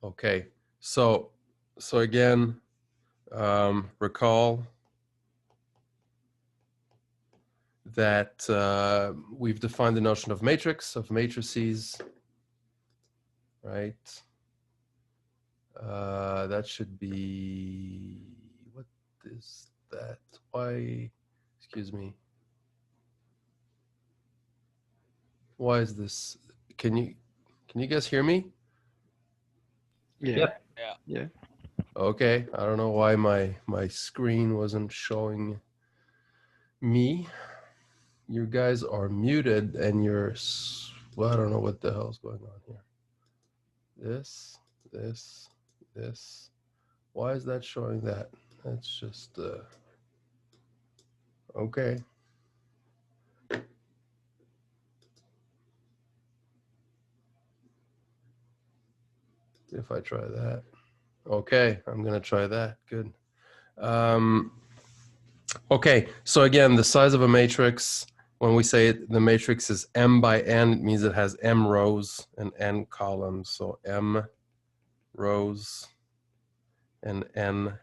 Okay, so again, recall that we've defined the notion of matrix, of matrices, right? That should be, what is that? Why, excuse me. Why is this? Can you guys hear me? Yeah. Yep. Yeah. Yeah. Okay, I don't know why my screen wasn't showing me. You guys are muted and well, I don't know what the hell's going on here. This. Why is that showing that? That's just, okay. If I try that. Okay, I'm gonna try that, good. Okay, so again, the size of a matrix, when we say the matrix is m by n, it means it has m rows and n columns. So m rows and n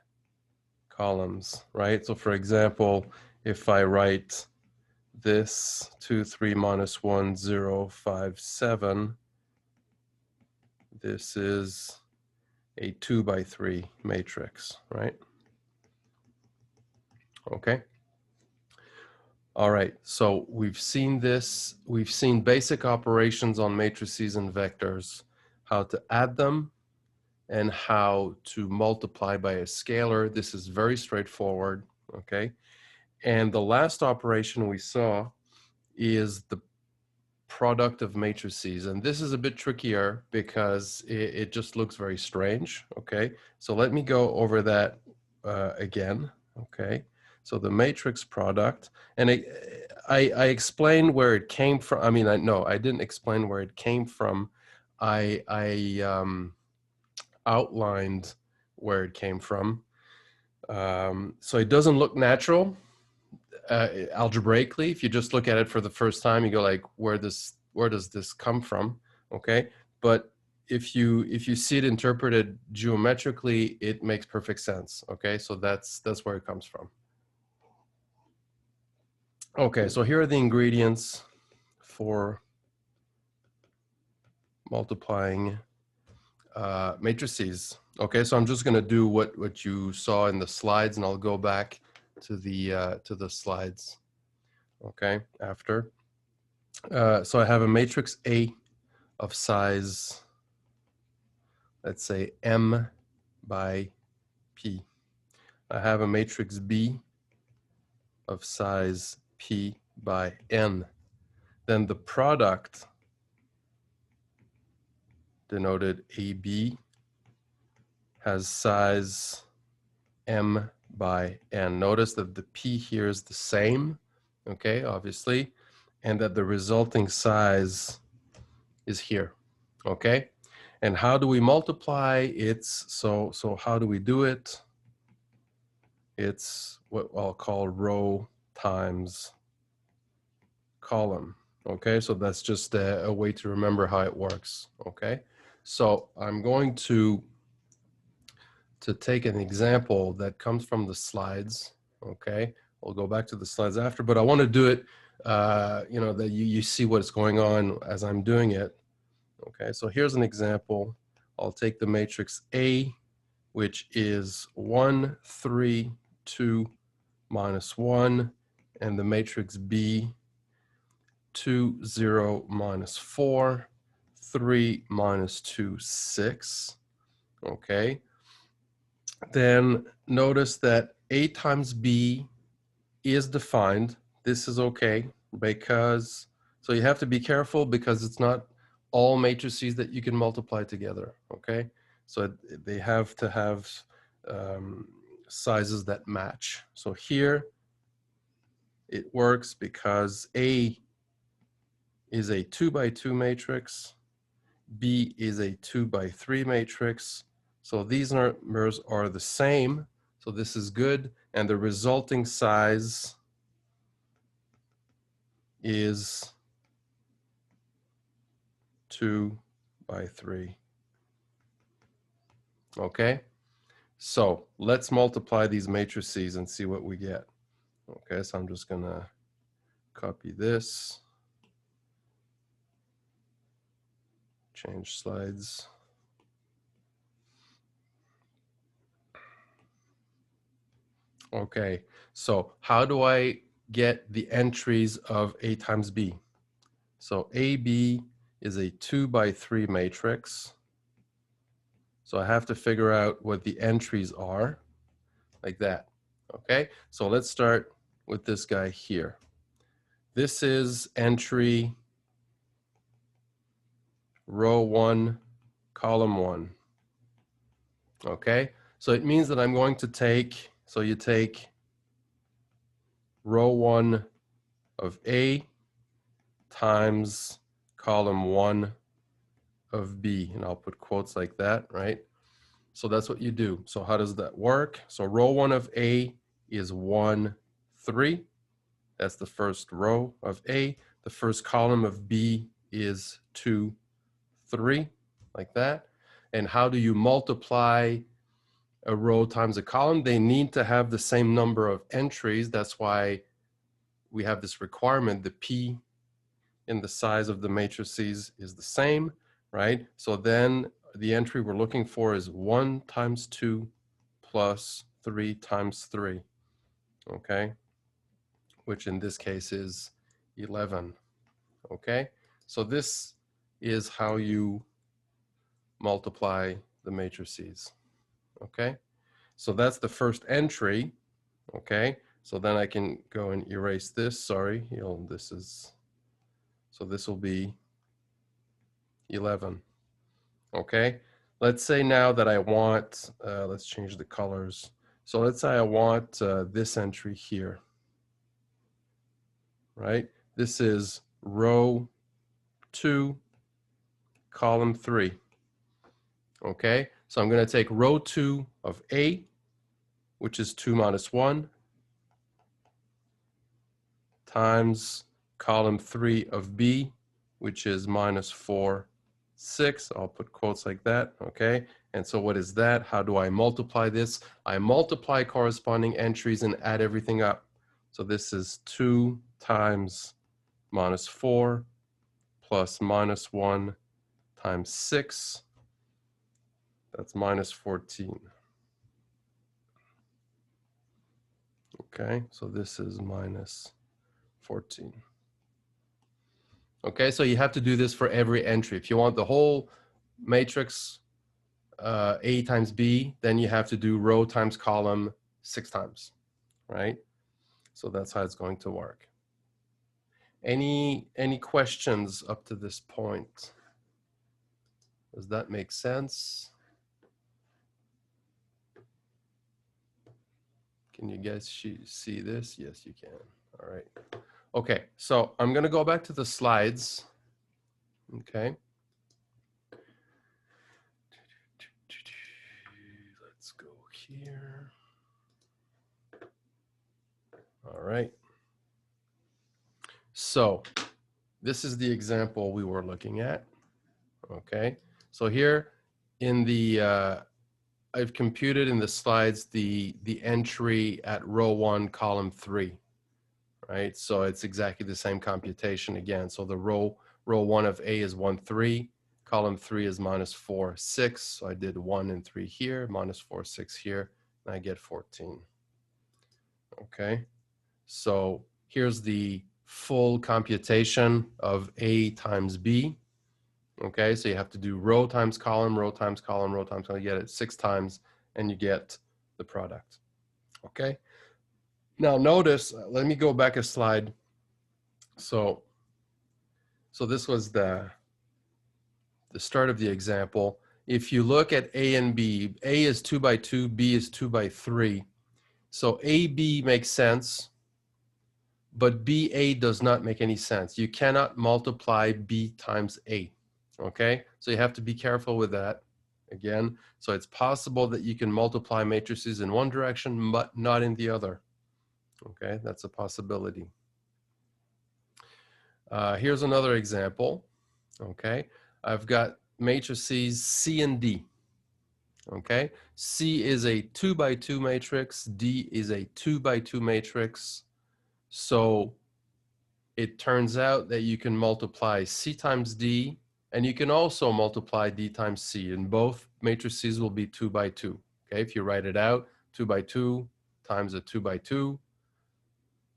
columns, right? So for example, if I write this 2, 3, minus 1, 0, 5, 7, this is a 2 by 3 matrix, right? Okay. All right, so we've seen this. We've seen basic operations on matrices and vectors, how to add them and how to multiply by a scalar. This is very straightforward, okay? And the last operation we saw is the product of matrices. And this is a bit trickier because it just looks very strange, okay? So let me go over that again, okay? So the matrix product, and I explained where it came from. I mean, I didn't explain where it came from. I outlined where it came from. So it doesn't look natural algebraically. If you just look at it for the first time, you go like, where does this come from? Okay, but if you see it interpreted geometrically, it makes perfect sense. Okay, so that's where it comes from. Okay, so here are the ingredients for multiplying matrices. Okay, so I'm just going to do what you saw in the slides, and I'll go back to the slides. Okay, after. So I have a matrix A of size, let's say M by P. I have a matrix B of size P by N. Then the product, denoted AB, has size M by N. Notice that the P here is the same, okay, obviously, and that the resulting size is here, okay? And how do we multiply? So how do we do it? It's what I'll call row times column, okay? So that's just a way to remember how it works, okay? So I'm going to take an example that comes from the slides, okay? We'll go back to the slides after, but I want to do it, you know, that you see what's going on as I'm doing it, okay? So here's an example. I'll take the matrix A, which is 1, 3, 2, minus 1, and the matrix B, 2, 0, minus 4, 3, minus 2, 6, okay? Then notice that A times B is defined. This is okay because, so you have to be careful because it's not all matrices that you can multiply together, okay? So they have to have sizes that match. So here it works because A is a 2 by 2 matrix, B is a 2 by 3 matrix. So these numbers are the same. So this is good. And the resulting size is 2 by 3. Okay, so let's multiply these matrices and see what we get. Okay, so I'm just gonna copy this, change slides. Okay, so how do I get the entries of A times B? So AB is a 2 by 3 matrix. So I have to figure out what the entries are, like that. Okay, so let's start with this guy here. This is entry row 1, column 1. Okay, so it means that I'm going to take, so you take row 1 of A times column 1 of B, and I'll put quotes like that, right? So that's what you do. So how does that work? So row 1 of A is 1, 3. That's the first row of A. The first column of B is 2, 3, like that. And how do you multiply a row times a column? They need to have the same number of entries. That's why we have this requirement. The P in the size of the matrices is the same, right? So then the entry we're looking for is 1 times 2 plus 3 times 3, okay? Which in this case is 11, okay? So this is how you multiply the matrices, okay? So that's the first entry, okay? So then I can go and erase this, sorry, this is, so this will be 11, okay? Let's say now that I want, let's change the colors. So let's say I want this entry here, right? This is row 2, column 3, okay? So I'm gonna take row 2 of A, which is 2 minus 1, times column 3 of B, which is minus 4, 6. I'll put quotes like that, okay? And so what is that? How do I multiply this? I multiply corresponding entries and add everything up. So this is 2 times minus 4 plus minus 1 times 6. That's minus 14. Okay, so this is minus 14. Okay, so you have to do this for every entry. If you want the whole matrix A times B, then you have to do row times column 6 times, right? So that's how it's going to work. Any questions up to this point? Does that make sense? Can you guys see this? Yes, you can. All right. Okay, so I'm going to go back to the slides. Okay. Let's go here. All right. So this is the example we were looking at. Okay. So here in the, I've computed in the slides the entry at row 1, column 3, right? So it's exactly the same computation again. So the row 1 of A is 1, 3. Column 3 is minus 4, 6. So I did 1 and 3 here, minus 4, 6 here, and I get 14. Okay. So here's the full computation of A times B. Okay, so you have to do row times column, row times column, row times column. You get it 6 times and you get the product. Okay, now notice, let me go back a slide. So this was the start of the example. If you look at A and B, A is 2 by 2, B is 2 by 3. So AB makes sense, but BA does not make any sense. You cannot multiply B times A. Okay, so you have to be careful with that again. So it's possible that you can multiply matrices in one direction, but not in the other. Okay, that's a possibility. Here's another example. Okay, I've got matrices C and D. Okay, C is a 2 by 2 matrix, D is a 2 by 2 matrix. So it turns out that you can multiply C times D, and you can also multiply D times C, and both matrices will be 2 by 2. Okay, if you write it out, 2 by 2 times a 2 by 2,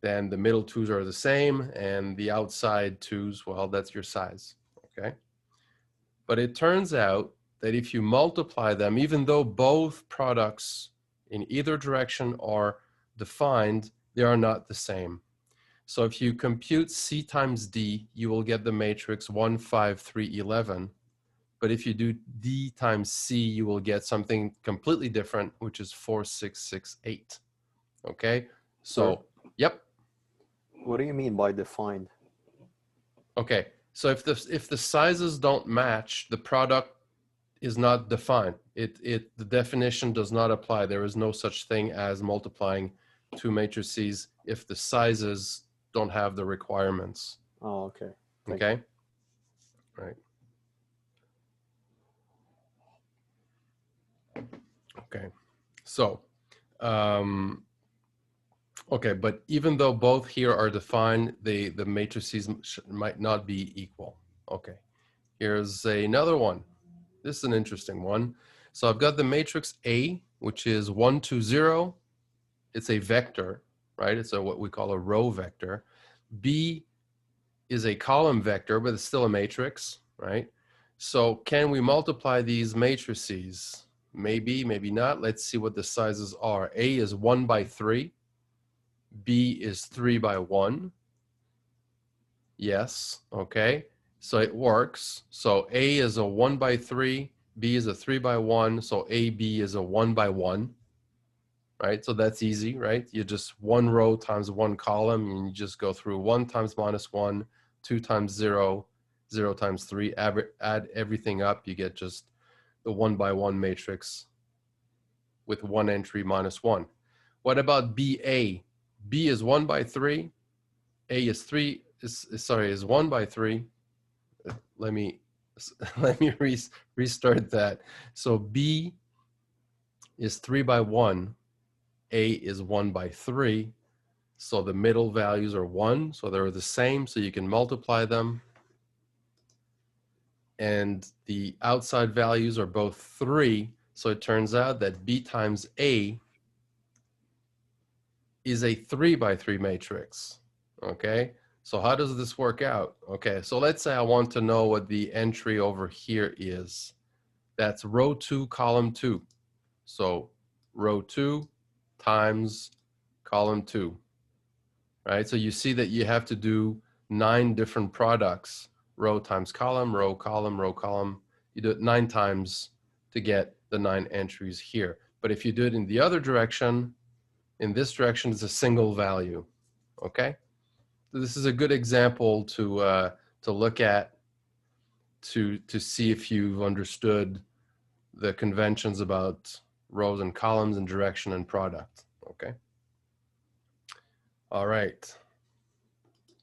then the middle twos are the same, and the outside twos, well, that's your size. Okay, but it turns out that if you multiply them, even though both products in either direction are defined, they are not the same. So if you compute C times D, you will get the matrix 1, 5, 3, 11. But if you do D times C, you will get something completely different, which is 4, 6, 6, 8. Okay, Sir, so, yep. what do you mean by defined? Okay, so if the sizes don't match, the product is not defined. The definition does not apply. There is no such thing as multiplying two matrices if the sizes don't have the requirements. Oh, okay. Thank Okay, right. Okay, so okay, but even though both here are defined, the matrices might not be equal. Okay, here's another one. This is an interesting one. So I've got the matrix A, which is 1, 2, 0. It's a vector, right? It's what we call a row vector. B is a column vector, but it's still a matrix, right? So can we multiply these matrices? Maybe, maybe not. Let's see what the sizes are. A is 1 by 3. B is 3 by 1. Yes, okay. So it works. So A is a 1 by 3. B is a 3 by 1. So AB is a 1 by 1. Right? So that's easy, right? You just one row times one column, and you just go through 1 times minus 1, 2 times 0, 0 times 3, add everything up, you get just the 1 by 1 matrix with one entry minus 1. What about BA? B is 1 by 3, A is 3, is 1 by 3. Let me restart that. So B is 3 by 1, A is 1 by 3. So the middle values are 1, so they're the same, so you can multiply them. And the outside values are both 3, so it turns out that B times A is a 3 by 3 matrix. Okay, so how does this work out? Okay, so let's say I want to know what the entry over here is. That's row 2, column 2. So row 2 times column 2. Right? So you see that you have to do 9 different products, row times column, row, column, row, column. You do it 9 times to get the 9 entries here. But if you do it in the other direction, in this direction, it's a single value. Okay? So this is a good example to look at to see if you've understood the conventions about rows and columns and direction and product. Okay? All right.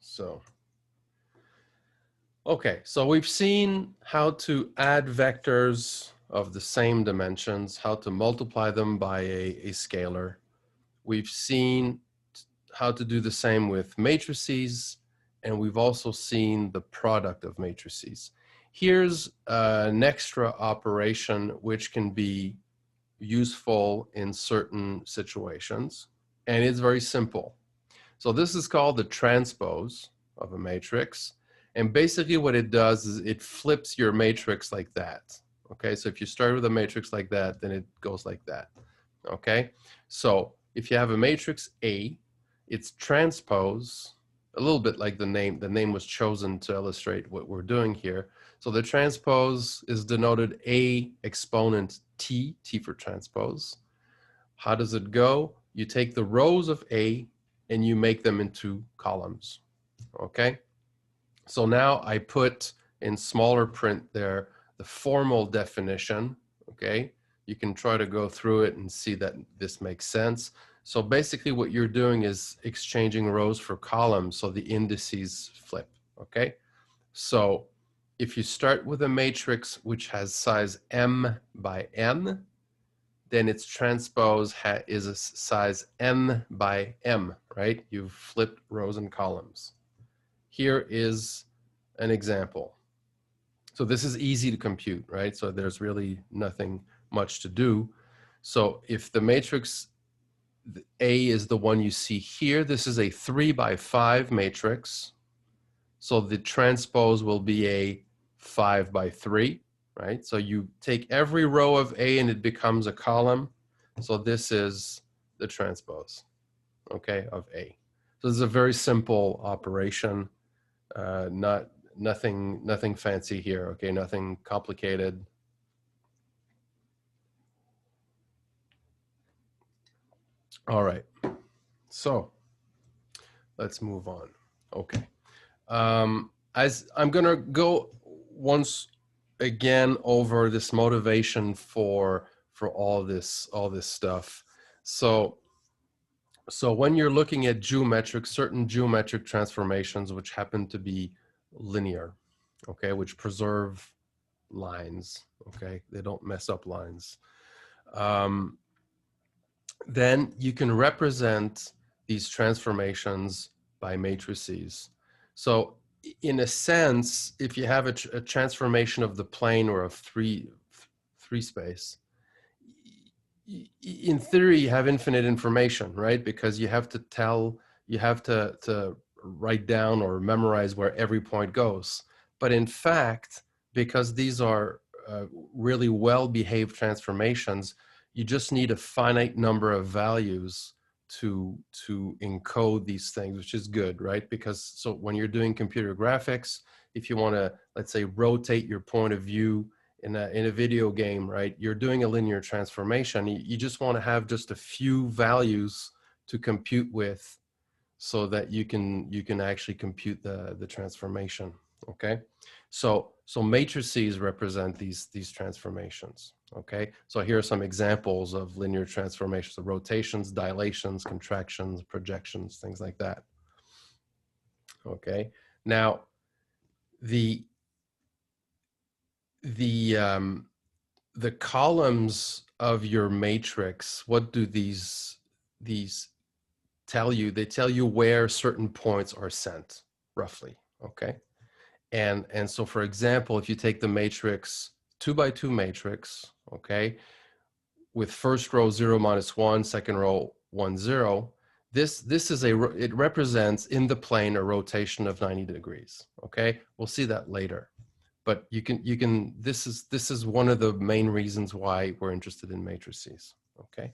So, okay, so we've seen how to add vectors of the same dimensions, how to multiply them by a scalar. We've seen how to do the same with matrices, and we've also seen the product of matrices. Here's an extra operation which can be useful in certain situations, and it's very simple. So this is called the transpose of a matrix. And basically what it does is it flips your matrix like that. Okay, so if you start with a matrix like that, then it goes like that. Okay, so if you have a matrix A, its transpose, a little bit like the name was chosen to illustrate what we're doing here. So the transpose is denoted A exponent T, T for transpose. How does it go? You take the rows of A and you make them into columns, okay? So now I put in smaller print there the formal definition, okay? You can try to go through it and see that this makes sense. So basically what you're doing is exchanging rows for columns, so the indices flip, okay? So if you start with a matrix which has size m by n, then its transpose is a size n by m, right? You've flipped rows and columns. Here is an example. So this is easy to compute, right? So there's really nothing much to do. So if the matrix A is the one you see here, this is a 3 by 5 matrix. So the transpose will be a 5 by 3, right? So you take every row of A and it becomes a column. So this is the transpose, okay, of A. So this is a very simple operation, nothing fancy here, okay, nothing complicated. All right, so let's move on. Okay, as I'm gonna go once again over this motivation for all this stuff. So when you're looking at certain geometric transformations which happen to be linear, okay, which preserve lines, okay, they don't mess up lines, then you can represent these transformations by matrices. So in a sense, if you have a transformation of the plane or of three space, in theory you have infinite information, right? Because you have to write down or memorize where every point goes. But in fact, because these are really well-behaved transformations, you just need a finite number of values to encode these things, which is good, right? Because so when you're doing computer graphics, if you want to, let's say, rotate your point of view in a video game, right? You're doing a linear transformation. You just want to have just a few values to compute with, so that you can actually compute the transformation. Okay, so matrices represent these transformations. Okay, so here are some examples of linear transformations: of rotations, dilations, contractions, projections, things like that. Okay, now the columns of your matrix, what do these tell you? They tell you where certain points are sent, roughly, okay? And so, for example, if you take the matrix 2 by 2 matrix, okay, with first row 0, -1, second row 1, 0, this is it represents in the plane a rotation of 90 degrees, okay? We'll see that later. But this is one of the main reasons why we're interested in matrices, okay?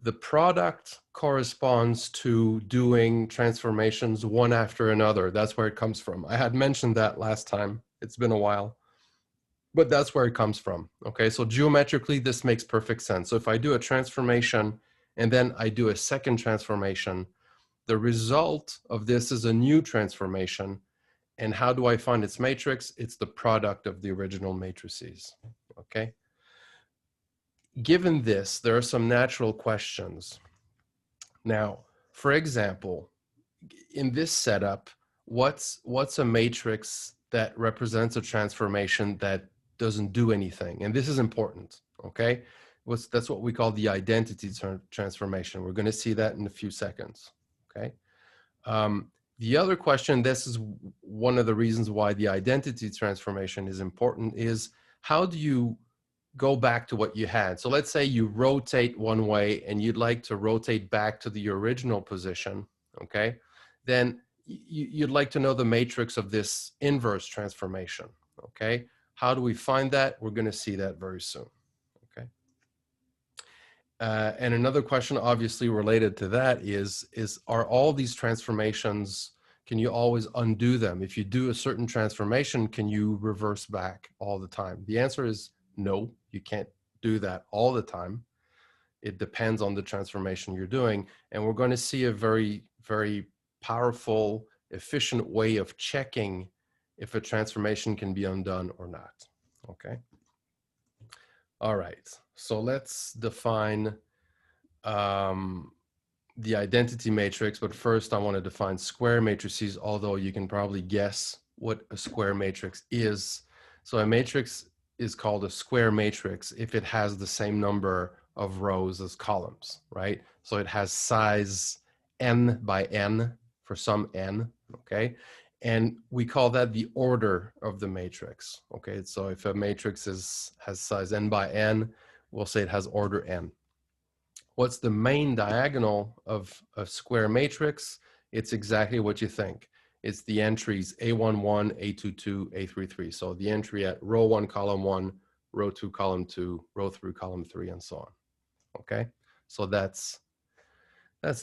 The product corresponds to doing transformations one after another. That's where it comes from. I had mentioned that last time. It's been a while, but that's where it comes from. Okay, so geometrically, this makes perfect sense. So if I do a transformation and then I do a second transformation, the result of this is a new transformation. And how do I find its matrix? It's the product of the original matrices. Okay. Given this, there are some natural questions. Now, for example, in this setup, what's a matrix that represents a transformation that doesn't do anything? And this is important, okay? That's what we call the identity transformation. We're going to see that in a few seconds, okay? The other question, this is one of the reasons why the identity transformation is important, is how do you go back to what you had? So let's say you rotate one way and you'd like to rotate back to the original position, okay? Then you'd like to know the matrix of this inverse transformation, okay? How do we find that? We're going to see that very soon, okay? And another question obviously related to that is are all these transformations, can you always undo them? If you do a certain transformation, can you reverse back all the time? The answer is no, you can't do that all the time. It depends on the transformation you're doing. And we're going to see a very, very powerful, efficient way of checking if a transformation can be undone or not. Okay. All right. So let's define the identity matrix. But first, I want to define square matrices, although you can probably guess what a square matrix is. So a matrix is called a square matrix if it has the same number of rows as columns, right? So it has size n by n for some n, okay? And we call that the order of the matrix, okay? So if a matrix has size n by n, we'll say it has order n. What's the main diagonal of a square matrix? It's exactly what you think. It's the entries A11, A22, A33. So the entry at row 1, column 1, row 2, column 2, row 3, column 3, and so on. Okay, so that's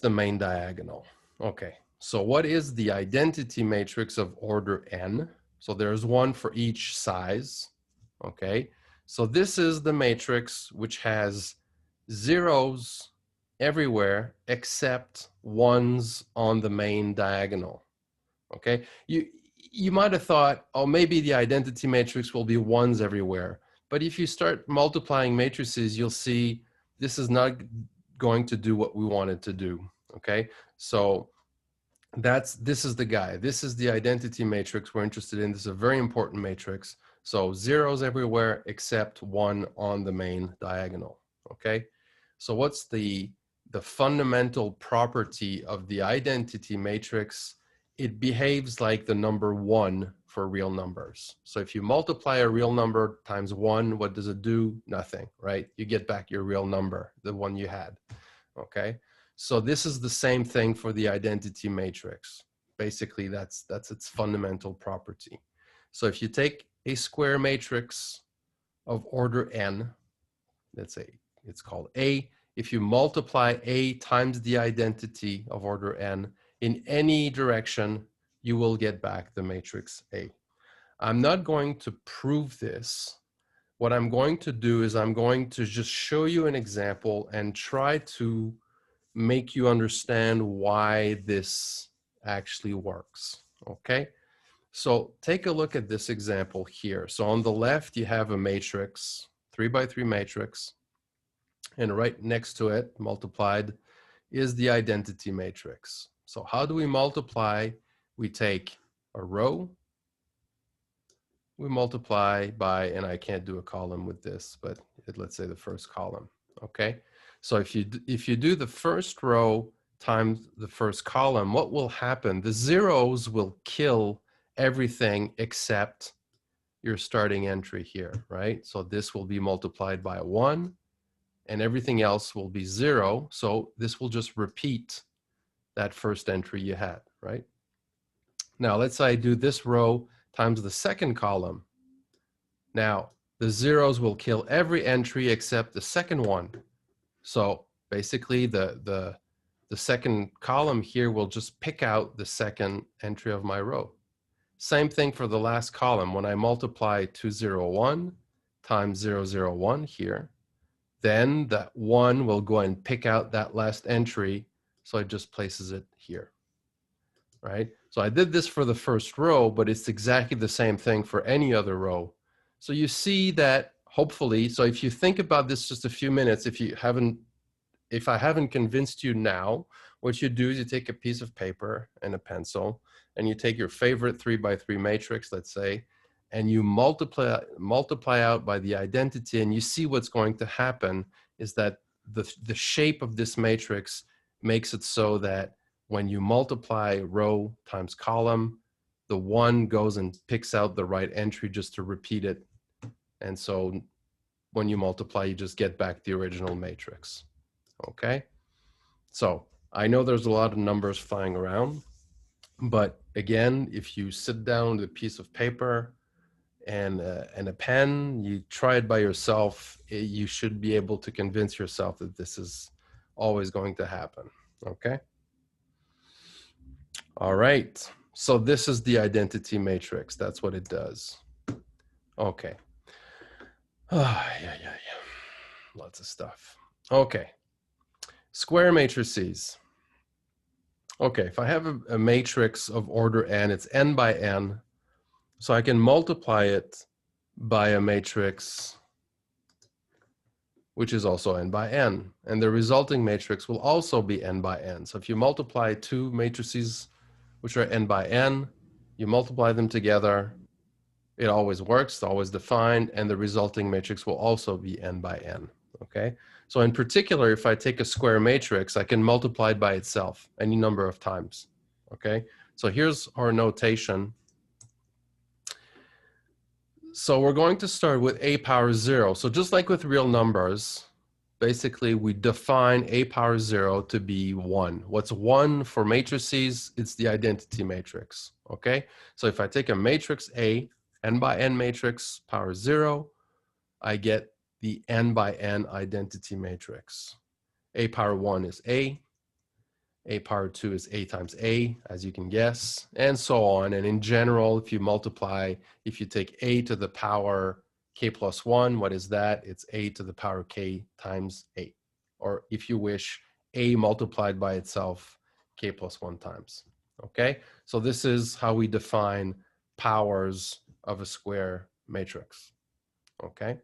the main diagonal. Okay, so what is the identity matrix of order n? So there's one for each size. Okay, so this is the matrix which has zeros everywhere except ones on the main diagonal. Okay, you might have thought, oh, maybe the identity matrix will be ones everywhere. But if you start multiplying matrices, you'll see this is not going to do what we want it to do. Okay, so this is the guy. This is the identity matrix we're interested in. This is a very important matrix. So zeros everywhere except one on the main diagonal. Okay, so what's the fundamental property of the identity matrix? It behaves like the number 1 for real numbers. So if you multiply a real number times 1, what does it do? Nothing, right? You get back your real number, the one you had. Okay, so this is the same thing for the identity matrix. Basically, that's its fundamental property. So if you take a square matrix of order n, let's say it's called A, if you multiply A times the identity of order n in any direction, you will get back the matrix A. I'm not going to prove this. What I'm going to do is I'm going to just show you an example and try to make you understand why this actually works, okay? So take a look at this example here. So on the left, you have a matrix, 3 by 3 matrix, and right next to it, multiplied, is the identity matrix. So how do we multiply? We take a row, we multiply by, and I can't do a column with this, but let's say the first column, okay? So if you do the first row times the first column, what will happen? The zeros will kill everything except your starting entry here, right? So this will be multiplied by 1, and everything else will be 0. So this will just repeat that first entry you had, right? Now, let's say I do this row times the second column. Now, the zeros will kill every entry except the second one. So basically, the second column here will just pick out the second entry of my row. Same thing for the last column. When I multiply 201 times 001 here, then that 1 will go and pick out that last entry, so it just places it here, right? So I did this for the first row, but it's exactly the same thing for any other row. So you see that, hopefully, so if you think about this just a few minutes, if I haven't convinced you now, what you do is you take a piece of paper and a pencil, and you take your favorite 3 by 3 matrix, let's say, and you multiply out by the identity, and you see what's going to happen is that the shape of this matrix makes it so that when you multiply row times column, the 1 goes and picks out the right entry just to repeat it. And so when you multiply, you just get back the original matrix. Okay? So I know there's a lot of numbers flying around, but again, if you sit down with a piece of paper and a pen, you try it by yourself, you should be able to convince yourself that this is always going to happen. Okay? All right. So this is the identity matrix. That's what it does. Okay. Yeah. Lots of stuff. Okay. Square matrices. Okay, if I have a matrix of order n, it's n by n, so I can multiply it by a matrix which is also n by n, and the resulting matrix will also be n by n. So if you multiply two matrices which are n by n, you multiply them together, it always works, it's always defined, and the resulting matrix will also be n by n. okay? So in particular, if I take a square matrix, I can multiply it by itself any number of times, okay? So here's our notation. So we're going to start with a power 0. So just like with real numbers, basically we define a power 0 to be 1. What's 1 for matrices? It's the identity matrix, okay? So if I take a matrix A, n by n matrix, power 0, I get the n by n identity matrix. A power 1 is A power 2 is A times A, as you can guess, and so on. And in general, if you multiply, if you take A to the power K plus 1, what is that? It's A to the power K times A. Or if you wish, A multiplied by itself, K plus 1 times. Okay? So this is how we define powers of a square matrix. Okay?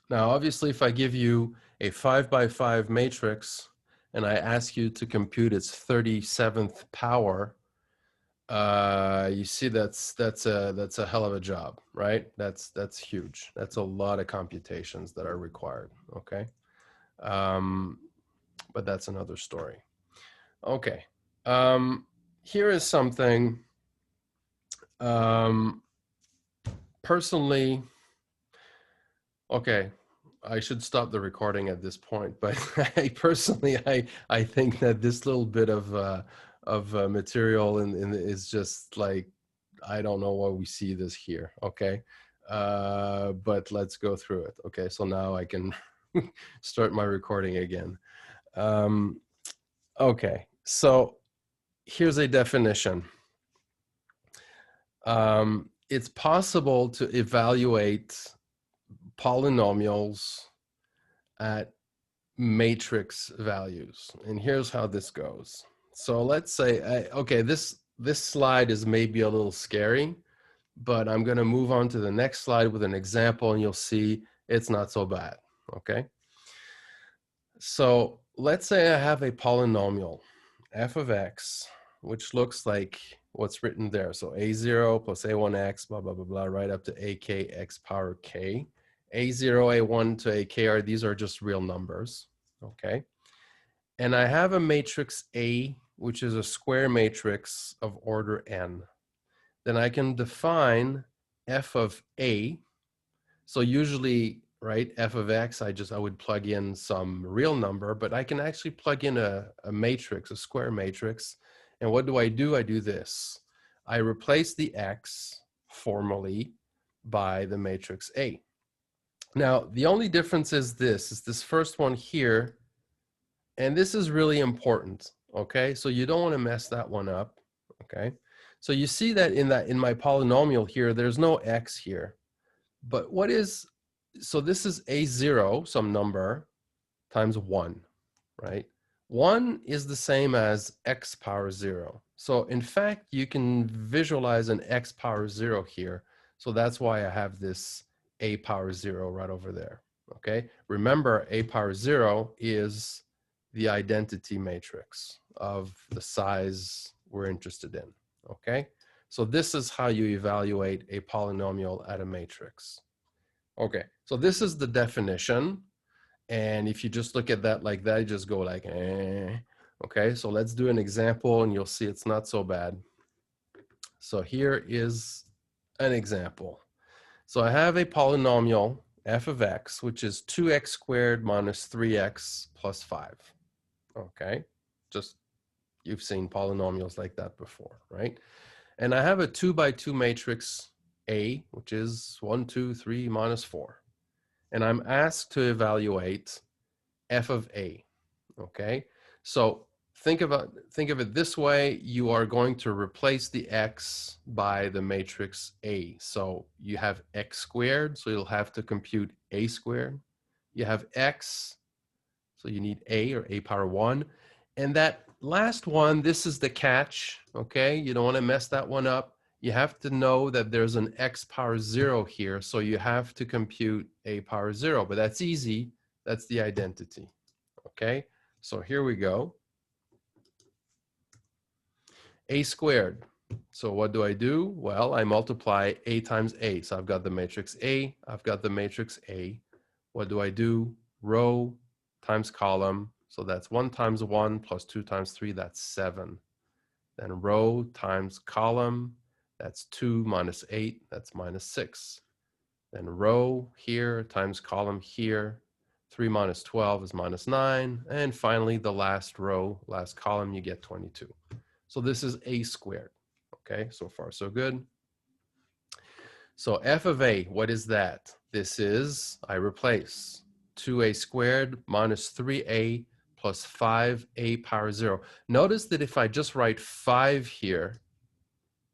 Now, obviously, if I give you a 5 by 5 matrix, and I ask you to compute its 37th power, you see that's a hell of a job, right? That's huge. That's a lot of computations that are required. Okay, but that's another story. Okay, here is something. Personally, okay, I should stop the recording at this point, but I personally, I think that this little bit of material is just like, I don't know why we see this here. Okay, but let's go through it. Okay, so now I can start my recording again. Okay, so here's a definition. It's possible to evaluate polynomials at matrix values. And here's how this goes. So let's say, okay, this slide is maybe a little scary, but I'm going to move on to the next slide with an example, and you'll see it's not so bad. Okay. So let's say I have a polynomial, f of x, which looks like what's written there. So a0 plus a1x, blah, blah, blah, blah, right up to akx power k. A0, A1 to AK these are just real numbers, okay? And I have a matrix A, which is a square matrix of order n. Then I can define f of A. So usually, right, f of x, I would plug in some real number, but I can actually plug in a matrix, a square matrix. And what do? I do this. I replace the x formally by the matrix A. Now, the only difference is this first one here, and this is really important, okay? So you don't want to mess that one up, okay? So you see that in my polynomial here, there's no x here. But what is, so this is a0, some number, times 1, right? 1 is the same as x power 0. So in fact, you can visualize an x power 0 here. So that's why I have this a power 0 right over there, okay? Remember, a power 0 is the identity matrix of the size we're interested in, okay? So this is how you evaluate a polynomial at a matrix. Okay, so this is the definition. And if you just look at that like that, you just go like, eh. Okay, so let's do an example and you'll see it's not so bad. So here is an example. So I have a polynomial f of x, which is 2x squared minus 3x plus 5. Okay, just you've seen polynomials like that before, right? And I have a 2 by 2 matrix A, which is 1, 2, 3, minus 4. And I'm asked to evaluate f of A, okay? So think of it this way. You are going to replace the x by the matrix A. So you have x squared, so you'll have to compute a squared. You have x, so you need a, or a power 1. And that last one, this is the catch, okay? You don't want to mess that one up. You have to know that there's an x power 0 here, so you have to compute a power 0, but that's easy. That's the identity, okay? So here we go. A squared. So what do? Well, I multiply a times a. So I've got the matrix A, I've got the matrix A. What do? row times column. So that's 1 times 1 plus 2 times 3, that's 7. Then row times column, that's 2 minus 8, that's minus 6. Then row here times column here, 3 minus 12 is minus 9. And finally, the last row, last column, you get 22. So this is a squared. Okay, so far so good. So f of a, what is that? This is, I replace 2a squared minus 3a plus 5a power 0. Notice that if I just write 5 here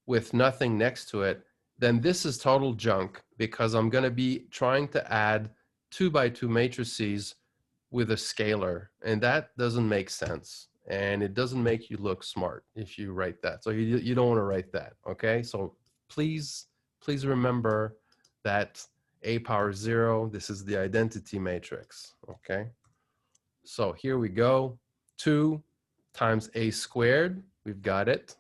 with nothing next to it, then this is total junk because I'm going to be trying to add 2 by 2 matrices with a scalar, and that doesn't make sense. And it doesn't make you look smart if you write that. So you don't want to write that, okay? So please remember that a power 0, this is the identity matrix, okay? So here we go. 2 times a squared, we've got it.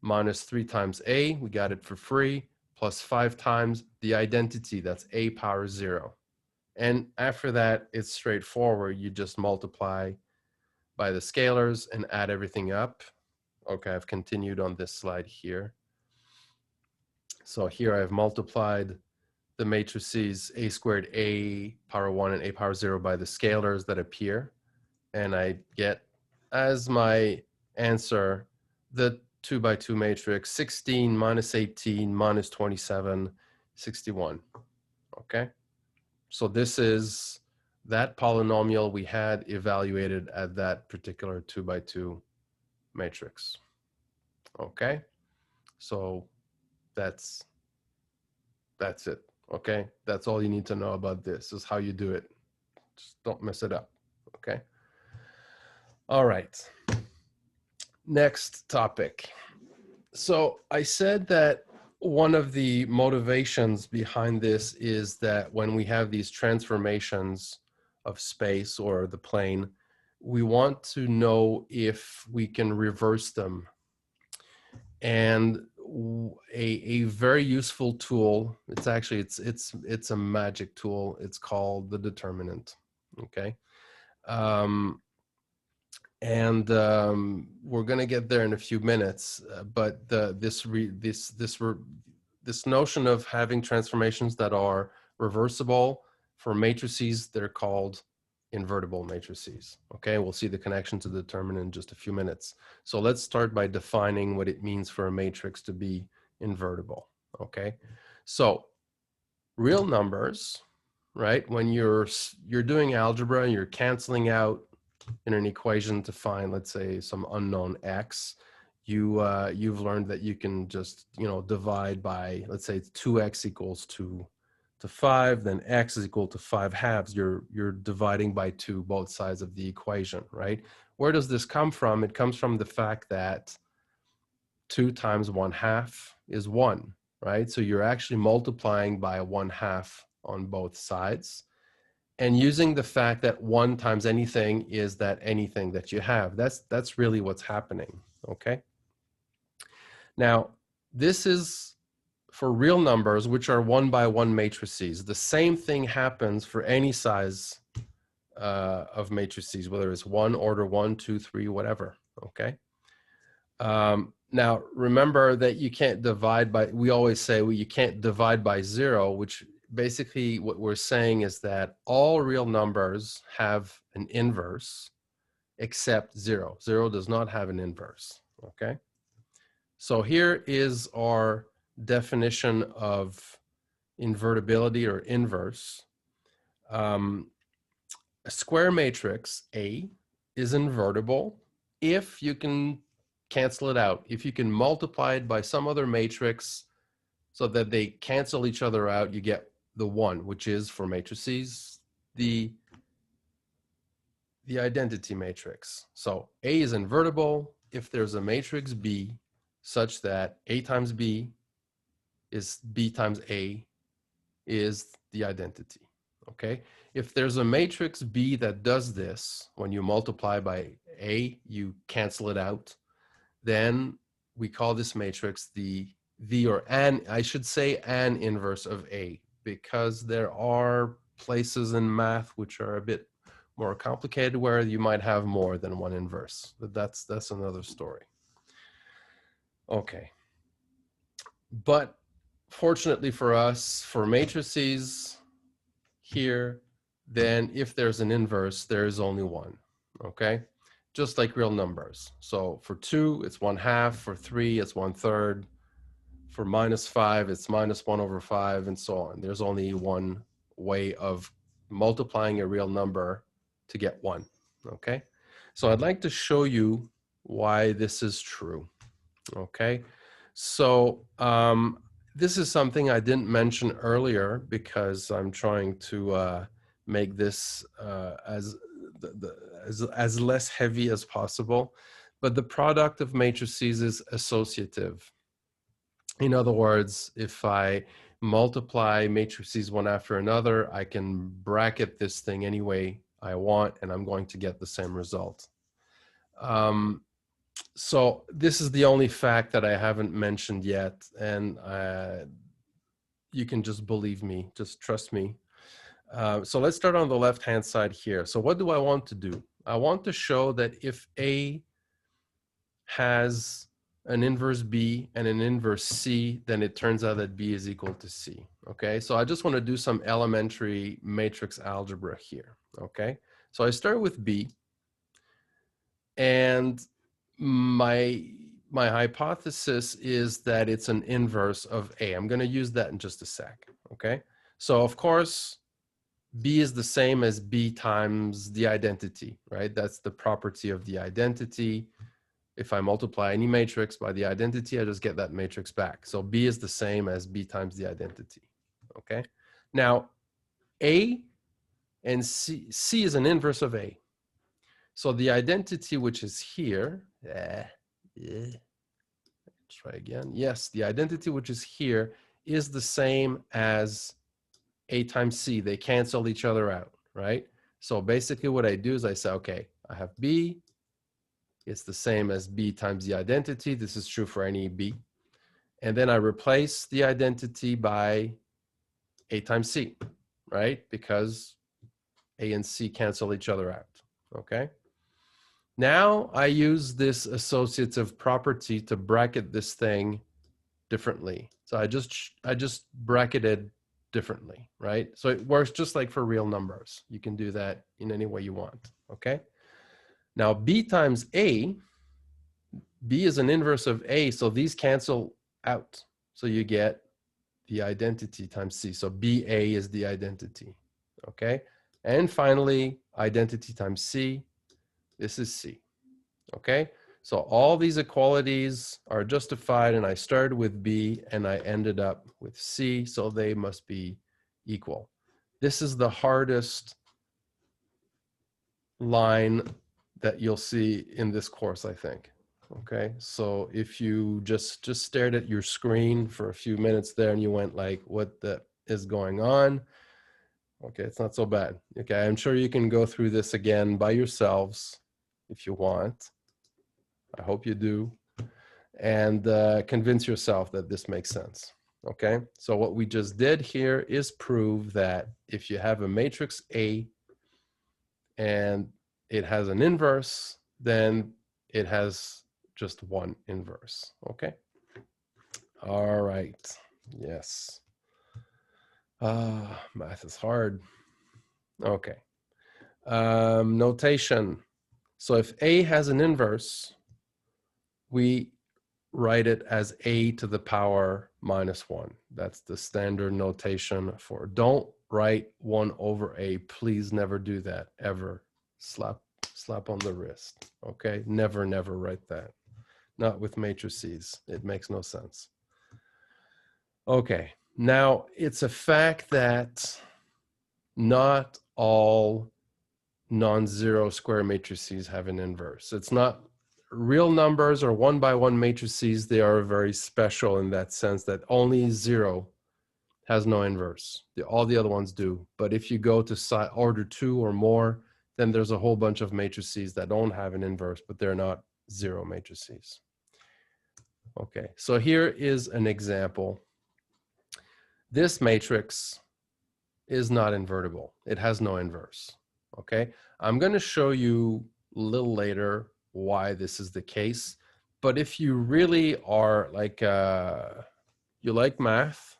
Minus 3 times a, we got it for free, plus 5 times the identity, that's a power 0. And after that, it's straightforward. You just multiply by the scalars and add everything up. Okay, I've continued on this slide here. So here I've multiplied the matrices a squared, a power 1, and a power 0 by the scalars that appear. And I get as my answer the 2 by 2 matrix, 16 minus 18 minus 27, 61. Okay, so this is that polynomial we had evaluated at that particular 2 by 2 matrix. Okay, so that's it. Okay, that's all you need to know about this, is how you do it. Just don't mess it up. Okay, all right, next topic. So I said that one of the motivations behind this is that when we have these transformations of space or the plane, we want to know if we can reverse them. And a very useful tool, it's actually it's a magic tool. It's called the determinant. Okay. We're going to get there in a few minutes, but this notion of having transformations that are reversible for matrices, they're called invertible matrices. Okay, we'll see the connection to the determinant in just a few minutes. So let's start by defining what it means for a matrix to be invertible. Okay, so real numbers, right? When you're doing algebra, you're canceling out in an equation to find, let's say, some unknown x, you've learned that you can just divide by, let's say, 2x equals to 5, then x is equal to 5 halves. You're dividing by 2 both sides of the equation, right? Where does this come from? It comes from the fact that 2 times 1/2 is 1, right? So you're actually multiplying by 1/2 on both sides, and using the fact that 1 times anything is that anything that you have. That's really what's happening, okay? Now, this is for real numbers, which are 1 by 1 matrices. The same thing happens for any size of matrices, whether it's 1, order 1, 2, 3, whatever, okay? Now, remember that you can't divide by, we always say, well, you can't divide by 0, which basically what we're saying is that all real numbers have an inverse except 0. 0 does not have an inverse, okay? So here is our definition of invertibility or inverse. A square matrix A is invertible if you can cancel it out, if you can multiply it by some other matrix so that they cancel each other out, you get the 1, which is, for matrices, the identity matrix. So A is invertible if there's a matrix B such that A times B is B times A is the identity, okay? If there's a matrix B that does this, when you multiply by A, you cancel it out, then we call this matrix I should say an inverse of A, because there are places in math which are a bit more complicated where you might have more than one inverse, but that's another story. Okay. But fortunately for us, for matrices here, then if there's an inverse, there is only one, okay? Just like real numbers. So for 2, it's 1/2. For 3, it's 1/3. For -5, it's -1/5, and so on. There's only one way of multiplying a real number to get 1, okay? So I'd like to show you why this is true, okay? So this is something I didn't mention earlier because I'm trying to make this as less heavy as possible. But the product of matrices is associative. In other words, if I multiply matrices one after another, I can bracket this thing any way I want, and I'm going to get the same result. So this is the only fact that I haven't mentioned yet, and you can just believe me, just trust me. So let's start on the left-hand side here. So what do I want to do? I want to show that if A has an inverse B and an inverse C, then it turns out that B is equal to C, okay? So I just want to do some elementary matrix algebra here, okay? So I start with B, and my hypothesis is that it's an inverse of A. I'm going to use that in just a sec, okay? So of course, B is the same as B times the identity, right? That's the property of the identity. If I multiply any matrix by the identity, I just get that matrix back. So B is the same as B times the identity, okay? Now, A and C is an inverse of A. So the identity which is here, try again. Yes, the identity which is here is the same as A times C. They cancel each other out, right? So basically what I do is I say, okay, I have B. It's the same as B times the identity. This is true for any B. And then I replace the identity by A times C, right? Because A and C cancel each other out, okay? Now I use this associative property to bracket this thing differently. So I just bracketed differently, right? So it works just like for real numbers. You can do that in any way you want, okay? Now B times A, B is an inverse of A, so these cancel out. So you get the identity times C. So BA is the identity, okay? And finally, identity times C, this is C, okay? So all these equalities are justified, and I started with B and I ended up with C, so they must be equal. This is the hardest line that you'll see in this course, I think. Okay, so if you just stared at your screen for a few minutes there and you went like, what the is going on? Okay, it's not so bad. Okay, I'm sure you can go through this again by yourselves if you want. I hope you do. And convince yourself that this makes sense. Okay, so what we just did here is prove that if you have a matrix A and it has an inverse, then it has just one inverse, okay? All right, yes. Math is hard. Okay, notation. So if A has an inverse, we write it as A to the power -1. That's the standard notation for, don't write 1 over A. Please never do that, ever. Slap on the wrist, okay? Never write that. Not with matrices. It makes no sense. Okay, now it's a fact that not all non-zero square matrices have an inverse. It's not real numbers or 1-by-1 matrices. They are very special in that sense that only 0 has no inverse. All the other ones do. But if you go to order 2 or more, then there's a whole bunch of matrices that don't have an inverse, but they're not 0 matrices. Okay, so here is an example. This matrix is not invertible. It has no inverse, okay? I'm going to show you a little later why this is the case. But if you really are like, you like math,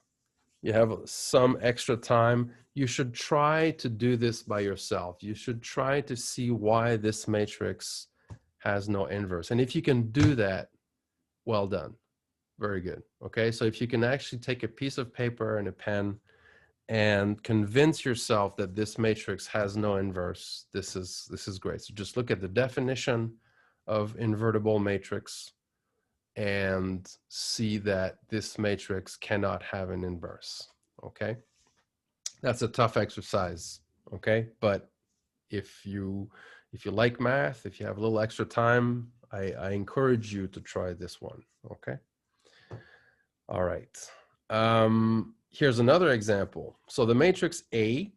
you have some extra time, you should try to do this by yourself. You should try to see why this matrix has no inverse. And if you can do that, well done. Very good. Okay, so if you can actually take a piece of paper and a pen and convince yourself that this matrix has no inverse, this is great. So just look at the definition of invertible matrix and see that this matrix cannot have an inverse. Okay, that's a tough exercise. Okay, but if you like math, if you have a little extra time, I encourage you to try this one. Okay. All right. Here's another example. So the matrix A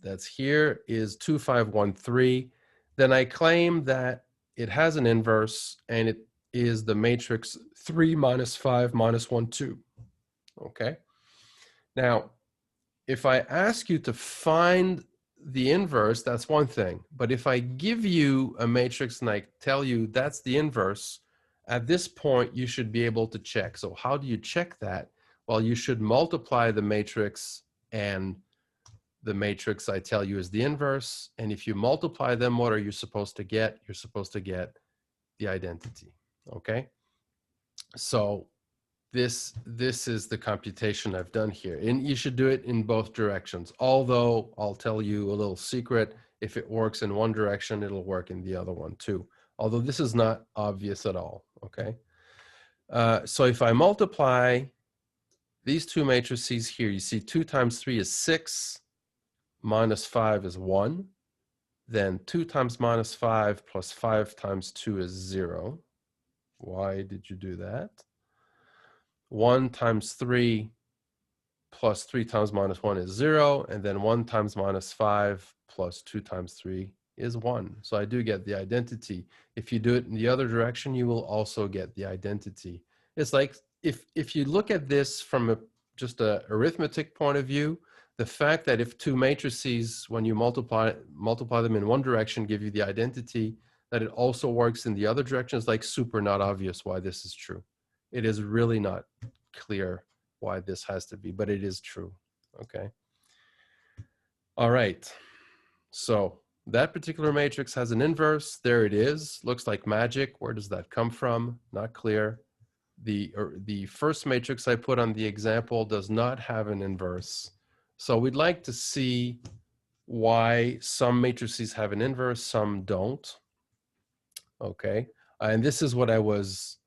that's here is 2, 5, 1, 3. Then I claim that it has an inverse and it is the matrix 3 minus 5 minus 1, 2. Okay. Now, if I ask you to find the inverse, that's one thing. But if I give you a matrix and I tell you that's the inverse, at this point, you should be able to check. So how do you check that? Well, you should multiply the matrix and the matrix I tell you is the inverse. And if you multiply them, what are you supposed to get? You're supposed to get the identity, okay? So this is the computation I've done here. And you should do it in both directions. Although I'll tell you a little secret, if it works in one direction, it'll work in the other one too. Although this is not obvious at all, okay? So if I multiply these two matrices here, you see 2 times 3 is 6, minus 5 is 1. Then 2 times minus 5 plus 5 times 2 is 0. Why did you do that? 1 times 3 plus 3 times minus 1 is 0. And then 1 times minus 5 plus 2 times 3 is 1. So I do get the identity. If you do it in the other direction, you will also get the identity. It's like if you look at this from just a arithmetic point of view, the fact that if two matrices, when you multiply them in one direction, give you the identity, that it also works in the other direction is like super not obvious why this is true. It is really not clear why this has to be, but it is true. Okay. All right. So that particular matrix has an inverse. There it is. Looks like magic. Where does that come from? Not clear. The first matrix I put on the example does not have an inverse. So we'd like to see why some matrices have an inverse, some don't. Okay, and this is what I was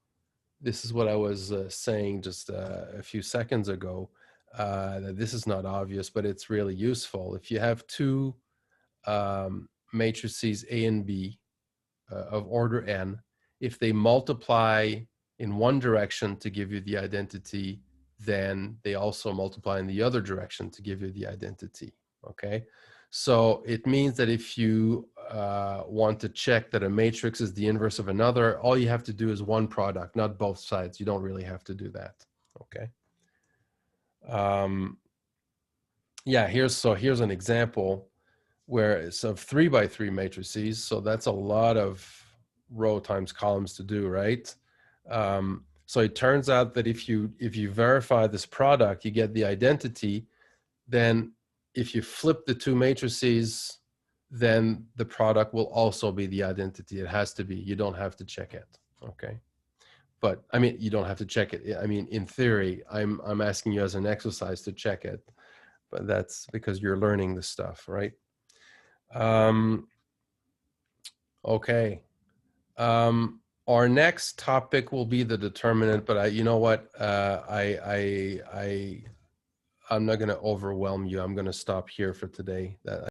saying just a few seconds ago. That this is not obvious, but it's really useful. If you have two matrices A and B of order n, if they multiply in one direction to give you the identity, then they also multiply in the other direction to give you the identity, okay? So it means that if you want to check that a matrix is the inverse of another, all you have to do is one product, not both sides. You don't really have to do that, okay? Yeah, here's an example where it's of 3 by 3 matrices. So that's a lot of row times columns to do, right? So it turns out that if you verify this product, you get the identity. Then if you flip the two matrices, then the product will also be the identity. It has to be. You don't have to check it. Okay. But I mean, you don't have to check it. I mean, in theory, I'm asking you as an exercise to check it, but that's because you're learning this stuff, right? Okay. Our next topic will be the determinant, but you know what? I'm not going to overwhelm you. I'm going to stop here for today.